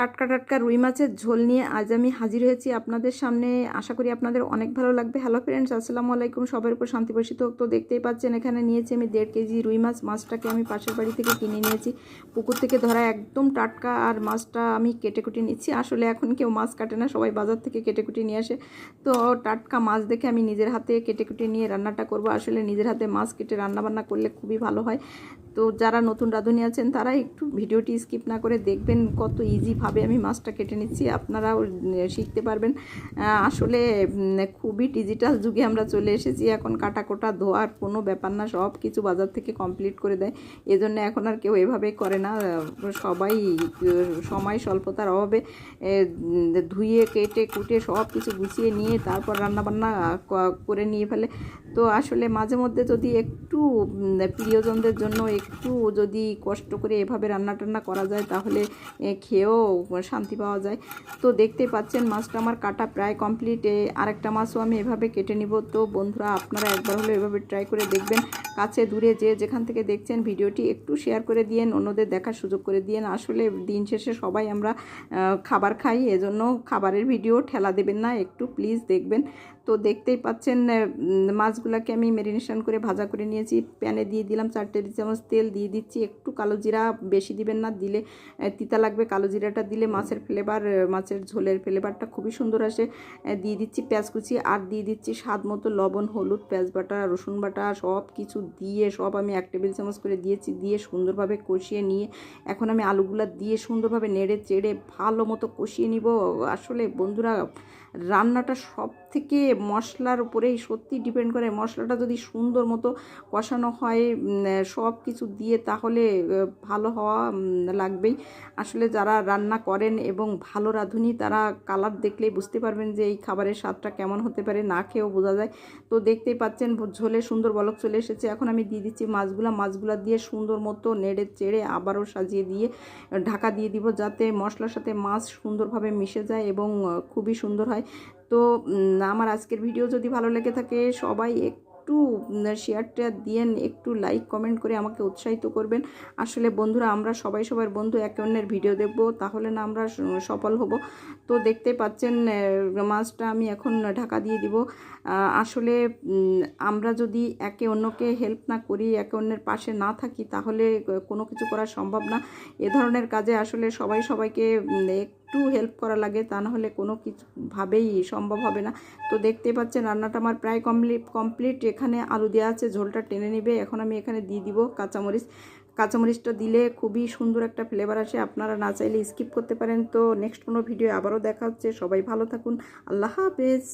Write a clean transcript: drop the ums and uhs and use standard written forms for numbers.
টাটকা টাটকা রুই মাছের ঝোল নিয়ে আজ আমি হাজির হয়েছি আপনাদের সামনে। আশা করি আপনাদের অনেক ভালো লাগবে। হ্যালো ফ্রেন্ডস, আসসালামু আলাইকুম। সবার উপর শান্তি বর্ষিত হোক। তো দেখতেই পাচ্ছেন এখানে নিয়েছি আমি 1.5 কেজি রুই মাছ। মাছটাকে আমি পাশের বাড়ি থেকে কিনে নিয়েছি, পুকুর থেকে ধরা একদম টাটকা। আর মাছটা আমি কেটে কুটে নিচ্ছি। আসলে এখন কেউ মাছ কাটে না, সবাই বাজার থেকে কেটে কুটে নিয়ে আসে। তো টাটকা মাছ দেখে আমি নিজের হাতে কেটে কুটে নিয়ে রান্নাটা করব। আসলে নিজের হাতে মাছ কেটে রান্না বান্না করলে খুবই ভালো হয়। তো যারা নতুন রাঁধুনি আছেন তারা একটু ভিডিওটি স্কিপ না করে দেখবেন, কত ইজিভাবে আমি মাছটা কেটে নিচ্ছি, আপনারাও শিখতে পারবেন। আসলে খুবই ডিজিটাল যুগে আমরা চলে এসেছি। এখন কাটা কোটা ধোয়ার কোনো ব্যাপার না, সব কিছু বাজার থেকে কমপ্লিট করে দেয়। এজন্য এখন আর কেউ এভাবে করে না, সবাই সময় স্বল্পতার অভাবে ধুয়ে কেটে কুটে সব কিছু গুছিয়ে নিয়ে তারপর রান্নাবান্না করে নিয়ে ফেলে। তো আসলে মাঝে মধ্যে যদি একটু প্রিয়জনদের জন্য একটু যদি কষ্ট করে এভাবে রান্না টান্না করা যায় তাহলে খেয়েও শান্তি পাওয়া যায়। তো দেখতেই পাচ্ছেন মাছটা আমার কাটা প্রায় কমপ্লিট। আরেকটা মাছও আমি এভাবে কেটে নিব। তো বন্ধুরা, আপনারা একবার হলো এভাবে ট্রাই করে দেখবেন। কাছে দূরে যে যেখান থেকে দেখছেন ভিডিওটি একটু শেয়ার করে দিয়েন, অন্যদের দেখার সুযোগ করে দিয়েন। আসলে দিন শেষে সবাই আমরা খাবার খাই, এজন্য খাবারের ভিডিও ঠেলা দেবেন না, একটু প্লিজ দেখবেন। তো দেখতেই পাচ্ছেন মাছগুলোকে আমি ম্যারিনেশন করে ভাজা করে নিয়েছি। প্যানে দিয়ে দিলাম 4 টেবিল চামচ তেল, দিয়ে দিচ্ছি একটু কালো জিরা, বেশি দিবেন না, দিলে তিতা লাগবে। কালো জিরাটা দিলে মাছের ফ্লেভার, মাছের ঝোলের ফ্লেভারটা খুবই সুন্দর আসে। দিয়ে দিচ্ছি পেঁয়াজ কুচি, আর দিয়ে দিচ্ছি স্বাদ মতো লবণ, হলুদ, পেঁয়াজ বাটা, রসুন বাটা, সব কিছু দিয়ে সব আমি 1 টেবিল চামচ করে দিয়েছি। দিয়ে সুন্দরভাবে কষিয়ে নিয়ে এখন আমি আলুগুলো দিয়ে সুন্দরভাবে নেড়ে চেড়ে ভালো মতো কষিয়ে নিব। আসলে বন্ধুরা, রান্নাটা সব থেকে মশলার উপরেই সত্যি ডিপেন্ড করে। মশলাটা যদি সুন্দর মতো কষানো হয় সব কিছু দিয়ে, তাহলে ভালো হওয়া লাগবেই। আসলে যারা রান্না করেন এবং ভালো রাঁধুনি তারা কালার দেখলেই বুঝতে পারবেন যে এই খাবারের স্বাদটা কেমন হতে পারে, না খেয়েও বোঝা যায়। তো দেখতেই পাচ্ছেন ঝোলে সুন্দর বলক চলে এসেছে। এখন আমি দিয়ে দিচ্ছি মাছগুলা দিয়ে সুন্দর মতো নেড়ে চেড়ে আবারও সাজিয়ে দিয়ে ঢাকা দিয়ে দিব, যাতে মশলার সাথে মাছ সুন্দরভাবে মিশে যায় এবং খুবই সুন্দর হয়। তো আমার আজকের ভিডিও যদি ভালো লেগে থাকে সবাই একটু শেয়ারটা দিয়েন, একটু লাইক কমেন্ট করে আমাকে উৎসাহিত করবেন। আসলে বন্ধুরা, আমরা সবাই সবার বন্ধু, একে অন্যের ভিডিও দেখব, তাহলে না আমরা সফল হব। তো দেখতে পাচ্ছেন মাছটা আমি এখন ঢাকা দিয়ে দিব। আসলে আমরা যদি একে অন্যকে হেল্প না করি, একে অন্যের পাশে না থাকি, তাহলে কোনো কিছু করা সম্ভব না। এ ধরনের কাজে আসলে সবাই সবাইকে একটু হেল্প করা লাগে, তা নাহলে কোনো কিছুভাবেই সম্ভব হবে না। তো দেখতেই পাচ্ছেন রান্নাটা আমার প্রায় কমপ্লিট। এখানে আলু দেওয়া আছে, ঝোলটা টেনে নেবে। এখন আমি এখানে দিয়ে দিব কাঁচামরিচটা দিলে খুবই সুন্দর একটা ফ্লেভার আসে। আপনারা না চাইলে স্কিপ করতে পারেন। তো নেক্সট কোনো ভিডিও আবারও দেখা হচ্ছে। সবাই ভালো থাকুন। আল্লাহ হাফেজ।